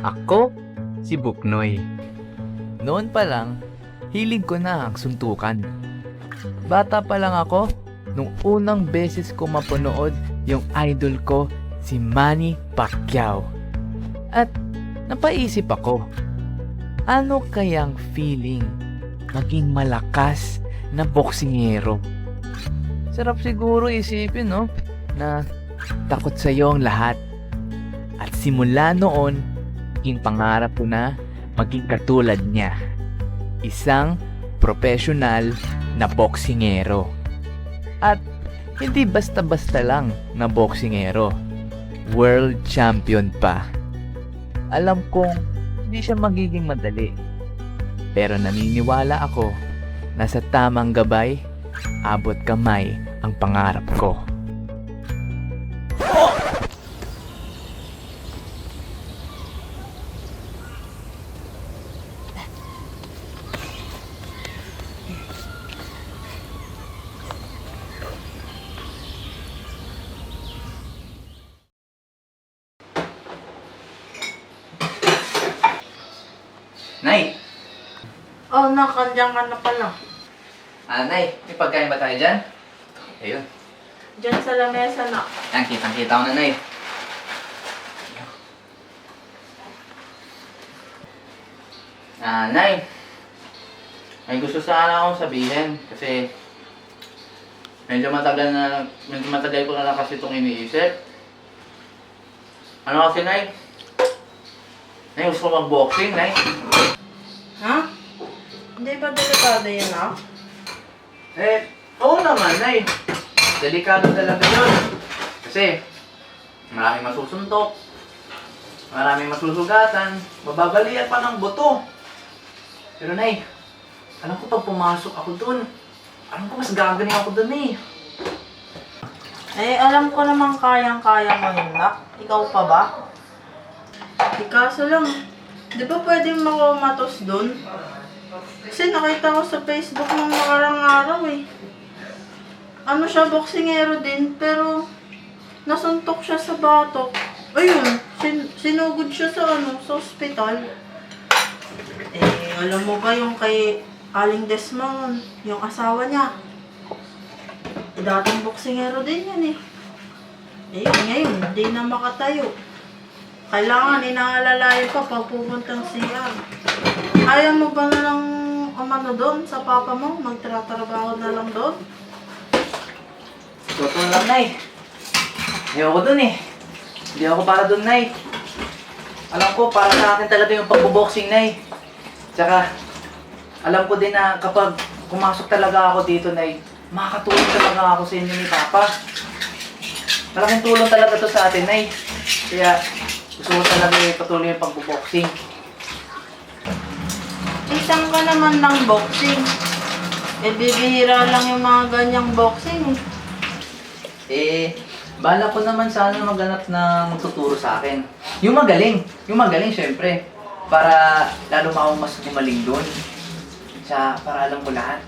Ako, si Buknoy. Noon pa lang, hilig ko na ang suntukan. Bata pa lang ako, nung unang beses ko mapanood yung idol ko, si Manny Pacquiao. At napaisip ako, ano kayang feeling maging malakas na boksingero? Sarap siguro isipin, no? Na takot sa iyo ang lahat. At simula noon, naging pangarap ko na maging katulad niya. Isang professional na boksingero. At hindi basta-basta lang na boksingero. World champion pa. Alam kong hindi siya magiging madali. Pero naniniwala ako na sa tamang gabay, abot kamay ang pangarap ko. Nay! Oh, nakandiyan ka na pala. Nay, may pagkain ba tayo dyan? Ayun. Diyan sa lamesa na. Yan, kitang-kita ko na, Nay. Nay. May gusto sana akong sabihin kasi medyo matagal ko na lang kasi itong iniisip. Ano kasi, Nay? Nay, gusto ko mag-boxing, Nay. Ha? Hindi ba delikado yun, ah? Oo naman, Nay. Delikado talaga yun. Kasi, maraming masusuntok, maraming masusugatan, mababalian pa ng buto. Pero, Nay, alam ko pag pumasok ako dun, alam ko mas gagaling ako dun, eh. Alam ko naman kayang-kaya mo yun, nak. Ikaw pa ba? Kaso lang, di ba pwedeng makumatos dun? Kasi nakita ko sa Facebook nung nakarang araw, eh. Ano siya, boksingero din, pero nasuntok siya sa batok. Ayun, sinugod siya sa sa ospital. Alam mo ba yung kay Aling Desmond, yung asawa niya? Dating boksingero din yan, eh. Ngayon, hindi na makatayo. Kailangan inaalalayan pa pag pupuntang CR. Ayaw mo ba na lang doon sa papa mo? Magtratrabaho na lang doon? Totoo lang, Nay. Ayoko dun, eh. Hindi ako para dun, Nay. Alam ko, para sa akin talaga yung pagbo-boxing, Nay. Tsaka, alam ko din na kapag pumasok talaga ako dito, Nay, makakatulong talaga ako sa inyo ni Papa. Malaking tulong talaga to sa atin, Nay. Kaya, gusto ko talaga patuloy yung pagbo-boxing. Isang ka naman ng boxing. Bibihira lang yung mga ganyang boxing. Bala ko naman sana maghanap ng magtuturo sa akin. Yung magaling syempre. Para lalo ako mas gumaling doon. Para alam ko lahat.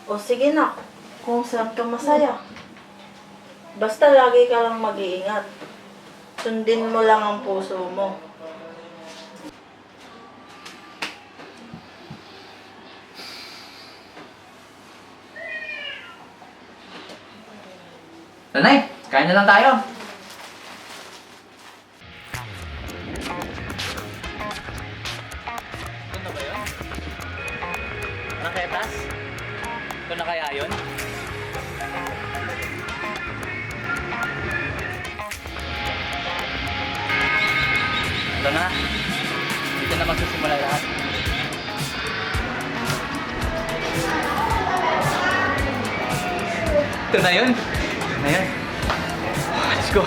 O sige na, kung saan ka masaya. Basta lagi ka lang mag-iingat. Sundin mo lang ang puso mo. Nanay, kain na lang tayo. Ito na ba yun? Raketas? Ito na kaya yun? Ito na. Dito na magsisimula lahat. Ito na yun. Ayan. Let's go.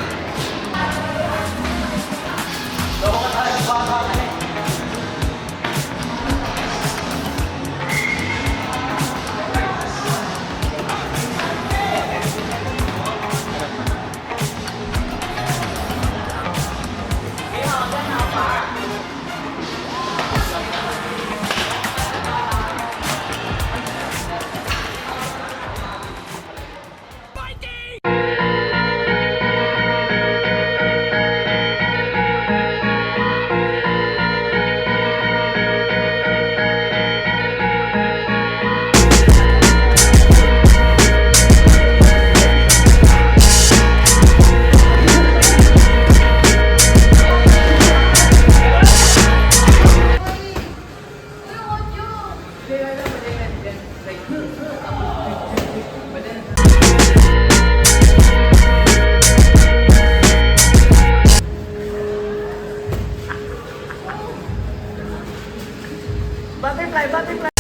Butterfly, butterfly.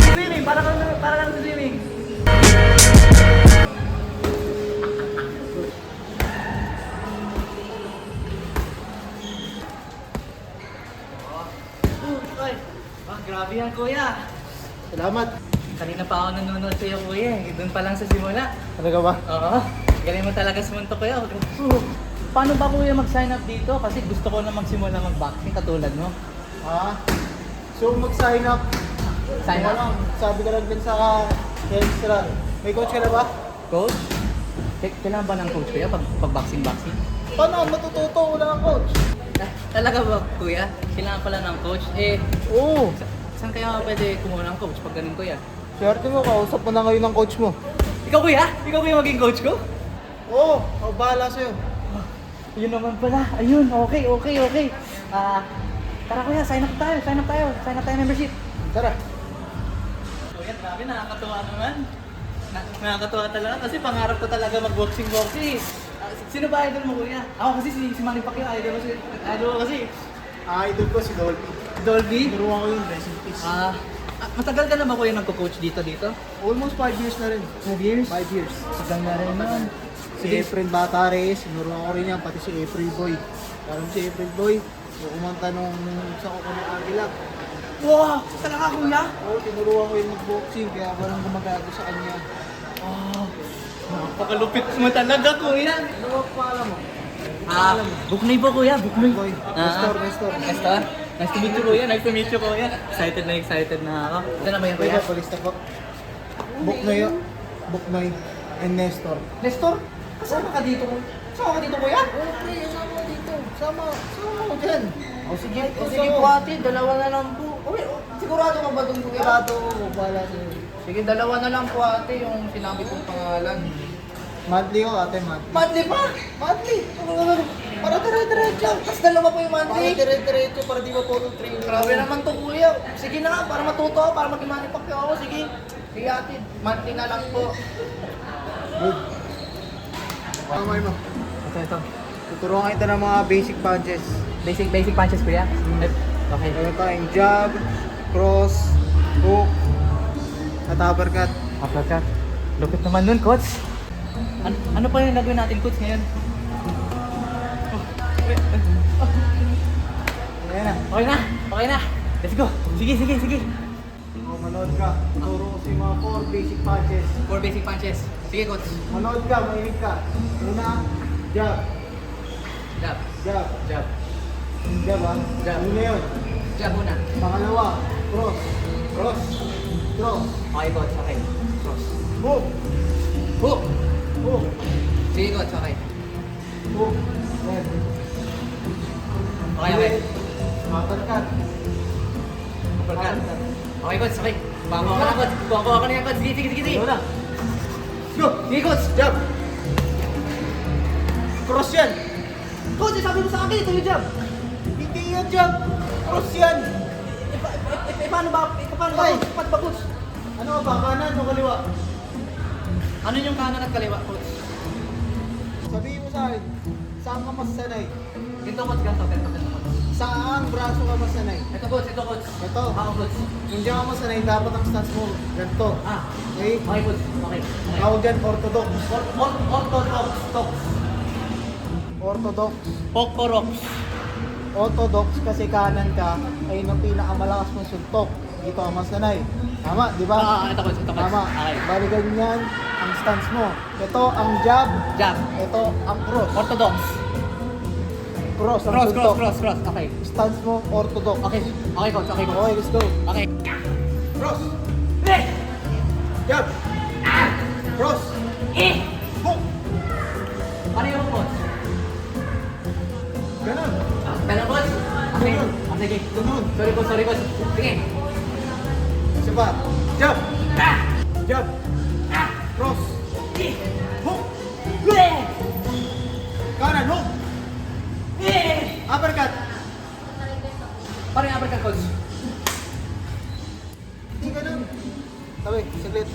Swimming, para kang swimming. Ay, grabe yan kuya. Salamat. Kanina pa ako nanonood sa'yo kuya eh. Doon pa lang sa simula. Talaga ba? Oo. Galing mo talaga sumunto kuya. Paano ba kuya mag-sign up dito? Kasi gusto ko na magsimula mag-boxing katulad mo. Ah, so mag-sign up. Sign up? Lang, sabi ka lang din sa extra. May coach ka na ba? Coach? Kailangan ba ng coach kuya pag boxing? Paano? Matututo. Wala kang coach. Talaga ba kuya? Kailangan pala ng coach? Eh, Oo. saan kaya pwede kumuha ng coach pag ganun kuya? Swerte mo, kausap mo na ngayon ng coach mo. Ikaw kuya? Ikaw kuya maging coach ko? Oo, ako bahala sa'yo. Yun naman pala. Ayun, okay. Tara kuya, sign up tayo. Sign up tayo membership. Tara. Kuya, grabe, nakakatuwa naman. Nakakatuwa talaga kasi pangarap ko talaga mag-boxing. Sino ba idol mo kuya? Ako kasi si Manny Pacquiao, idol ko kasi. Idol ko si Dolphy. Dolby? Tinuruan ko yun, rest in peace. Matagal ka na ba kuya nagko-coach dito? Almost 5 years na rin. 5 years? 5 years. Tagal na rin naman. Si Efren Batares, sinuruan ko rin yan, pati si April Boy. Parang si April Boy, kumanta nung sa Kuko ng Agilak. Wow! Talaga kuya? Oo, tinuruan ko yung mag-boxing, kaya parang gumagago sa kanya. Napakalupit mo talaga kuya. Ano ba paalam mo? Buknoy po kuya, Buknoy. Boy, Nestor. Nestor? Nice to meet you kuya, Excited na ako. Ito na ba yan kuya? Kuya, palista po. Buknoy, and Nestor. Nestor? Kasama ka dito? Kasama ka dito kuya? Sama ko dyan. Sige po ate, dalawa na lang po. Uy, sigurado ka ba doon kuya? Sigurado ko, bahala sa'yo. Sige, dalawa na lang po ate yung sinabi kong pangalan. Monthly ko, ate, monthly. Monthly pa? Monthly? Para dire-diretso. Tapos dalawa po yung Para monthly. dire-diretso, para di ba po itong training. Grabe naman to kuya. Sige na nga, para matuto ako, para maging Manny Pacquiao ako. Sige. Sige ate, monthly na lang po. Good. Kamay mo. Ito. Tuturuan kita ng mga basic punches. Basic punches kuya? Okay. Meron tayong jab, cross, hook, at uppercut. Uppercut. Lupit naman nun, coach. Ano pa yung gagawin natin, coach, ngayon? Ayan na. Okay na. Let's go. Sige. O, manood ka. Tuturo ko sa mga 4 basic punches. 4 basic punches. Sige, coach. Manood ka, mahilig ka. Una, jab. Jab. Jab. Jab. Jab ha? Jab. Una yun. Jab muna. Pangalawa, cross. Cross. Cross. Okay, coach. Okay. Cross. Hook. Hook. Hook. Sige, coach. Okay. Hook. Yan. Okay. Uppercut. Uppercut. Okay, coach. Okay. Kuha ka na, coach. Kuha ka na yan, coach. Sige. Una. Go. Sige, coach. Jab. Cross yan. Coach, sabi mo sa akin, ito yung jab. Hindi yan jab. Cross yan. Paano ba? Paano ba? Ay. Paano ba, coach? Ano ba? Kanan o kaliwa? Ano yung kanan at kaliwa, coach? Sabihin mo sa akin, saan ka mas sanay? Ganito, coach. Ganito, coach. Saan braso ka mas sanay? Ito, coach. Ito. Ako, coach. Kung di ka mas sanay, dapat ang stance mo ganito. Okay? Okay, coach. Okay. Tawag dyan, orthodox. Orthodox. Orthodox. Pokorox. Orthodox kasi kanan ka ay ng pinakamalakas mong suntok. Dito ka mas sanay. Tama, di ba? Ito, coach. Tama. Okay. Bali ganyan ang stance mo. Ito ang jab. Jab. Ito ang cross. Orthodox. Cross ang suntok. Cross. Okay. Stance mo, orthodox. Okay, coach. Okay, coach. Okay, let's go. Okay. Cross. Jab. Cross. Hook. Ano yung coach? Ganun. Ganun, coach? Okay. Ganun. Sige. Ganun. Sorry, coach. Sige. Isa pa. Jab. Jab. Cross. Hook. Kanan, hook. Uppercut. Paano yung uppercut, coach? pare, saglit.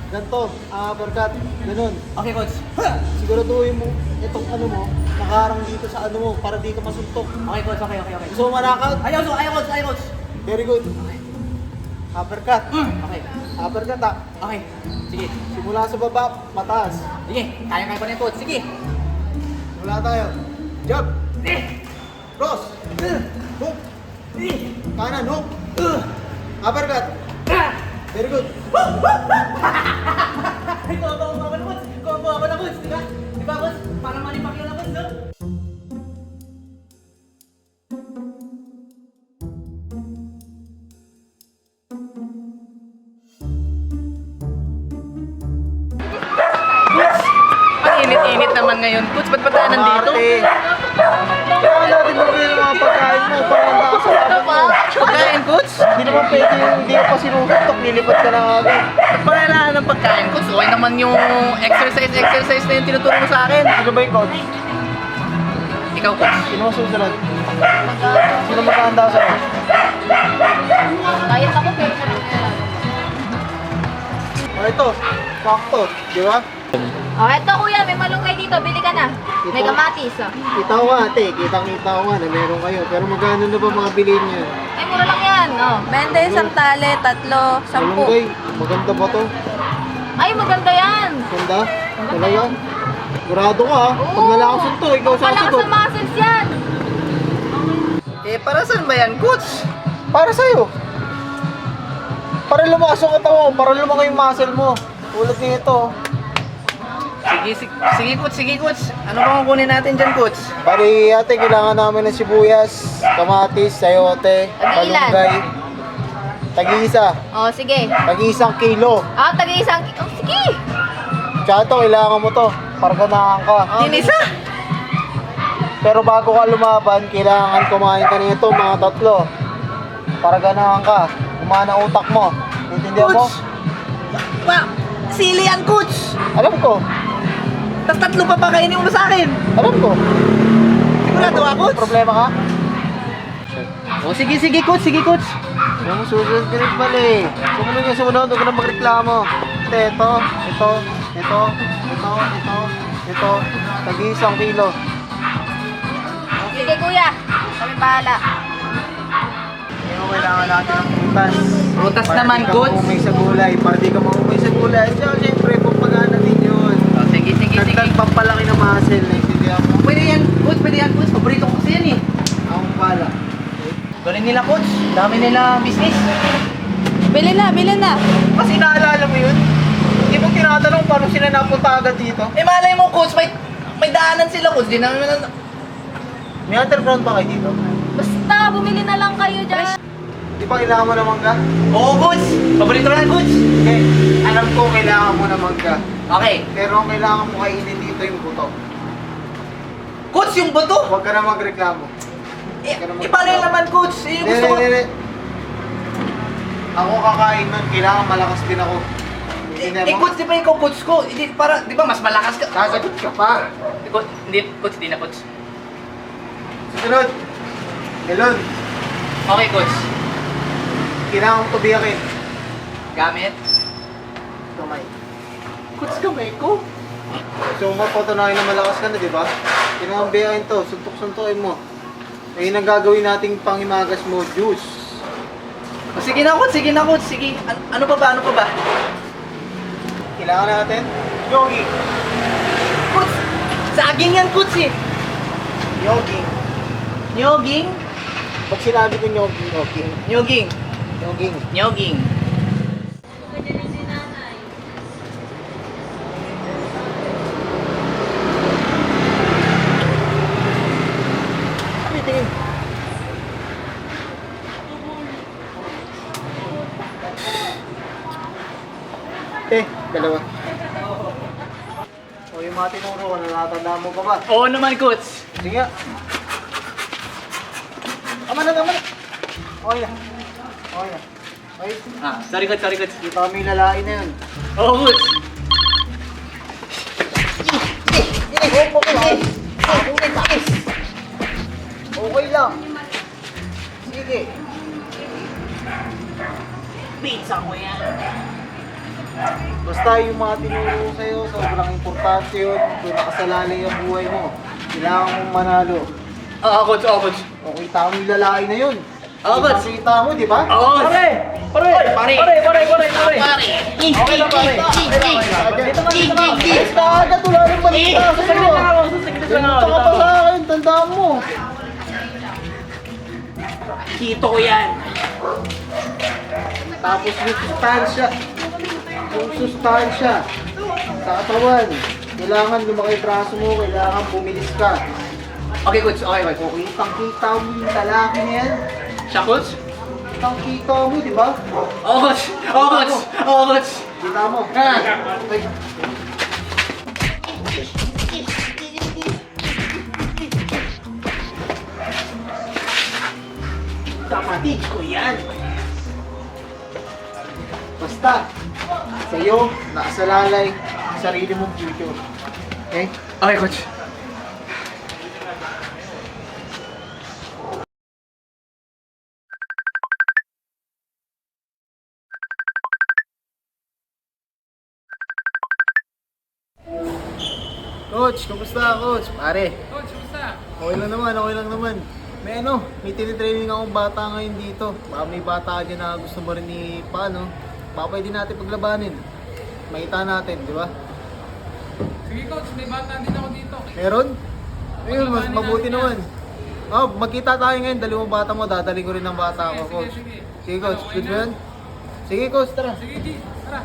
Ganto, uppercut, ganun. Okay, coach. Siguraduhin mo itong ano mo, nakaharang dito sa ano mo para di ka masuntok. Okay, coach. Okay. Gusto mo manakaut? Ayaw, coach. Very good. Uppercut. Okay. Uppercut ah. Okay. Sige. Simula sa baba, mataas. Sige. Kaya ko na yung coach. Sige. Simula tayo. Jab. Cross. Hook. Kanan, hook. Uppercut. Very good. Combo ako na, coach. Di ba? Di ba, coach? Parang Manny Pacquiao na, coach, no? Ang init-init naman ngayon, coach. Ba't ba tayo nandito? Kailangan natin magawin yung mga pagkain mo para handa ka sa laban mo. Pagkain, coach? Hindi naman pwede yung hindi ka pa sinusuntok, lilipat ka na agad. Ba't ba kailangan ng pagkain, coach? Okay naman yung exercise na yung tinuturo mo sa akin. Sino ba yung coach? Ikaw, coach. Sino ang susunod? Sino magkahanda sa'yo? Kaya ako pero kailangan. O ito, sakto, di ba? Oh, eto kuya, may malunggay dito. Bili ka na. May kamatis. Oh. Kita ko nga ate, kitang-kita ko nga na meron kayo. Pero magkano na ba mga bilhin niyo? Ay, mura lang yan. Oh. 20 isang tali, 3, 10. Malunggay, maganda ba to? Ay, maganda yan. Ganda? Talaga? Sigurado ka ha? Pag Oo. nalakasan to, ikaw Palakas sasagot. sa muscles yan. Eh, para saan ba yan, coach? Para sa'yo. Para lumakas yung katawan mo, para lumaki yung muscle mo. Tulad nito. Sige, coach. Ano bang kukunin natin dyan, coach? Bali ate, kailangan namin ng sibuyas, kamatis, sayote, Tag-ilan? malunggay. Tag-isa. Oh, sige. Tag-isang kilo. Ah, tag-isang... Oh, sige. Tsaka to, kailangan mo to. Para ganahan ka. Dinisa? Pero bago ka lumaban, kailangan kumain ka nito mga 3. Para ganahan ka. Kumana utak mo. Intindihan mo? Coach! Sili yan, coach! Alam ko. Tapos 3 pa pa kainin mo sa akin. Alam ko. Sigurado ka, coach? Problema ka? Oh, sige, coach. Yung susunod ka rin pala eh. Sumunod yung sumunod, huwag ka na magreklamo. Ito. Tag-isang kilo. Sige kuya. Kami bahala. Ngayon kailangan natin ng prutas. Prutas Para naman, di ka coach. maumay sa gulay. Para di ka maumay sa gulay. Tsaka syempre, pampagana din yun. Oh, sige. Dagdag pampalaki ng muscle. Naintindihan mo? Pwede yan, coach. Paborito ko kasi yan eh. Akong pala. Galing nila, coach. Dami nila business. Bili na. Kasi naalala mo yun? Hindi mo tinatanong paano sila napunta agad dito? Eh, malay mo, coach. May daanan sila, coach. Di namin May underground pa kayo dito? Basta, bumili na lang kayo dyan. Di ba kailangan mo ng mangga? Oo, coach. Paborito na, coach. Okay. Alam ko kailangan mo ng mangga. Okay. Pero ang kailangan mo kainin dito yung buto. Coach, yung bato. Huwag ka na magreklamo. Paano yung laman, coach? Eh, gusto ko. Hindi. Ako kakain nun, kailangan malakas din ako. Hindi mo? Coach, di ba ikaw coach ko? Hindi, di ba mas malakas ka? Sasagot ka pa. Coach, hindi na, coach. Susunod. Melon. Okay, coach. Kailangan mo tubiyakin. Gamit. Kamay. Coach, kamay ko. So, mapatunayan na malakas ka na, di ba? Kailangan biyakin to. Suntok-suntokin mo. Ayun ang gagawin nating pangimagas mo, juice. Oh, sige na, coach. Sige. Ano pa ba? Kailangan natin yogi. Coach, saging yan, coach eh. Yogi. Nyoging. Pag sinabi ko yogi. Nyoging. Yoging. Tingin. Dalawa. O yung mga tinuro ko, natatandaan mo pa ba? Oo naman, coach. Sige nga. Tama na. Okay na. Okay. Sorry, coach. Hindi pa kami lalain na yun. Oo, coach. Okay lang. Sige. Pizza ko yan. Basta yung mga tinuro sa'yo, sobrang importante yun. Kung nakasalalay ang buhay mo, kailangan mong manalo. Coach. O kita mo yung lalaki na yun. Coach. Kita mo, di ba? Pare! Okay lang, pare. Dito ka. Basta agad, wala nang balita sa'yo. Ganito ka pa sa akin, tandaan mo. Kito ko yan. Tapos yung sustansya sa katawan. Kailangan lumaki yung braso mo, kailangan bumilis ka. Okay, coach. Okay. O kitang-kita mo yung lalaki na yan. Siya, coach? Kitang-kita mo, di ba? Coach. Coach. Kita mo. Ha? Ay. Kapatid ko yan. Basta, sa'yo, nakasalalay ang sarili mong future. Okay? Okay, coach. Coach, kumusta Coach? Pare. Coach, kumusta? Okay lang naman. May tinitraining akong bata ngayon dito. Baka may bata ka dyan na gusto mo rin ni paano. Baka pwede natin paglabanin. Makita natin, di ba? Sige coach, may bata din ako dito. Meron? Ayun, mas mabuti naman. Magkita tayo ngayon, dalawang bata mo, dadaling ko rin ng bata ko, Coach. Sige Coach, good ba yan? Sige Coach, tara. Sige G, tara.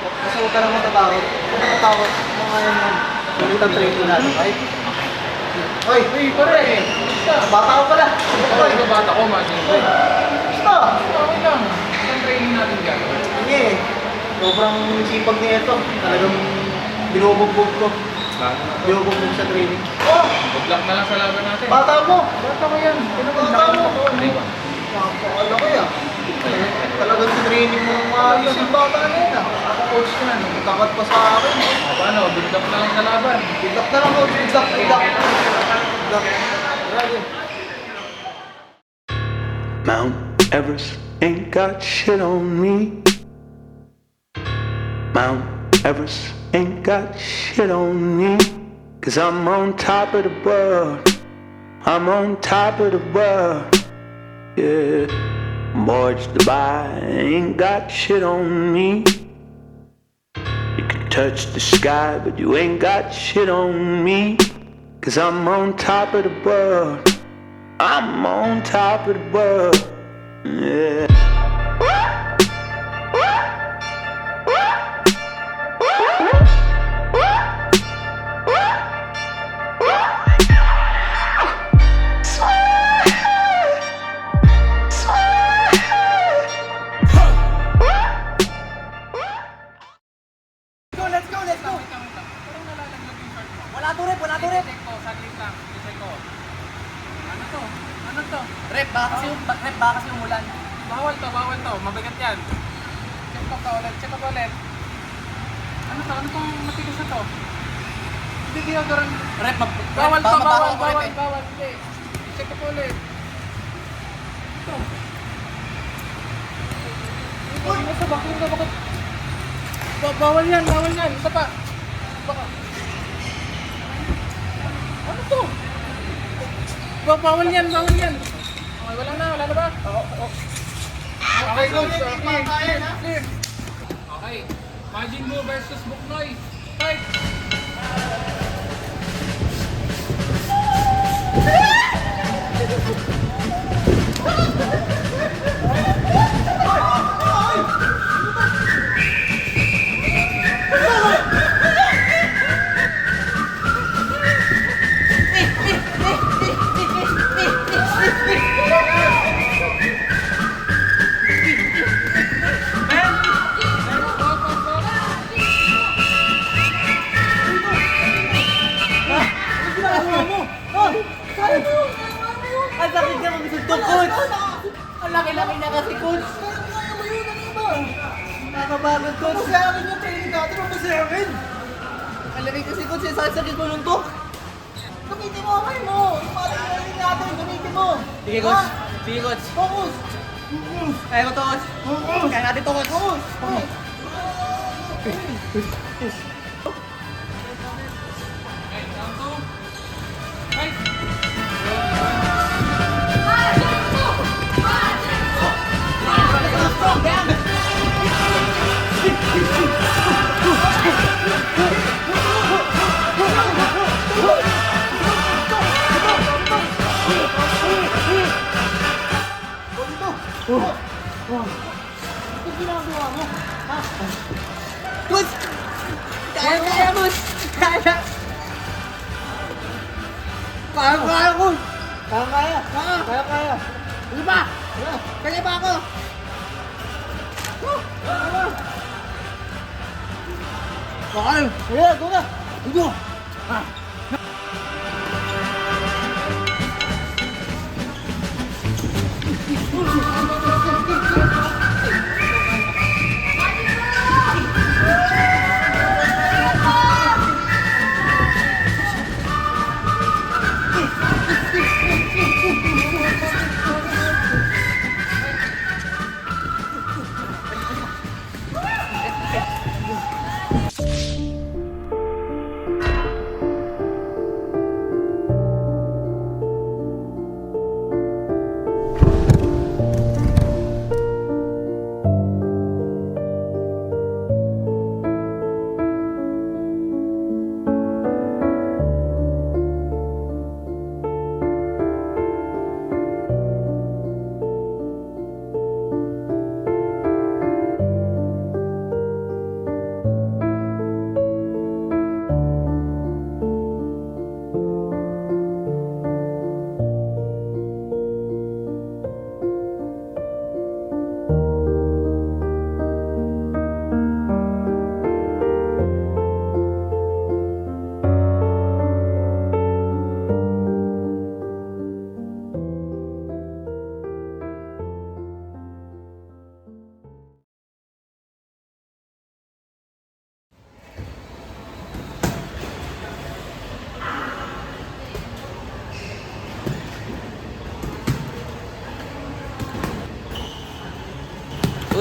Kasi huwag ka lang matatakot. Matatakot. Mga yan yan. Ulit ang training natin, right? Hoy, pare! Bata ko pala! Okay, ito bata ko, Martin. Basta! Okay lang. Isang training natin dyan. Hindi eh. Sobrang sipag niya ito. Talagang binubugbog ko. Binubugbog sa training. Good luck na lang sa laban natin. Bata mo! Bata ko yan. Bata mo! Napakala ko yan. Talagang training mo ng maayos yung bata na yun ah. Ako coach ko na. Takat pa sa akin. Paano? Good luck na lang sa laban. Bigak na lang, Coach. Bigak. Grabe. Mount Everest ain't got shit on me. Mount Everest ain't got shit on me. 'Cause I'm on top of the world. I'm on top of the world. Yeah. Boys Dubai ain't got shit on me. You can touch the sky, but you ain't got shit on me. 'Cause I'm on top of the world. I'm on top of the world. Yeah. Check ko, saglit lang. Check ko. Ano to? Ano to? Rep, baka kasi umulan. Bawal to. Mabigat yan. Check ko pa ulit. Ano to? Ano tong matigas na to? Hindi deodorant. Rep, Bawal to, bawal. bawal. Hindi. Check ko pa ulit. Ito. Uy! Bakit? Bawal yan. Isa pa. Baka. Ano to? Bawal yan. Okay, wala na ba? Okay, coach. Clear. Okay. Majin Buu versus Buknoy. Fight! Ang sakit ka magsulto, coach! Ang laki-laki na kasi, coach! Nakakabagod, coach! Kasi akin yung training natin, ang kasi akin! Ang laki kasi, coach, yung sakit mo nung tok! Gamitin mo, okay mo! Yung mga training natin, gamitin mo! Sige, coach! Sige, coach! Focus! Kaya ko to, coach. Kaya natin to, coach. Okay, down to. Fight!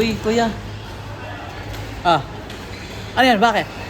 Uy, kuya. Ah. Ano yan? Bakit?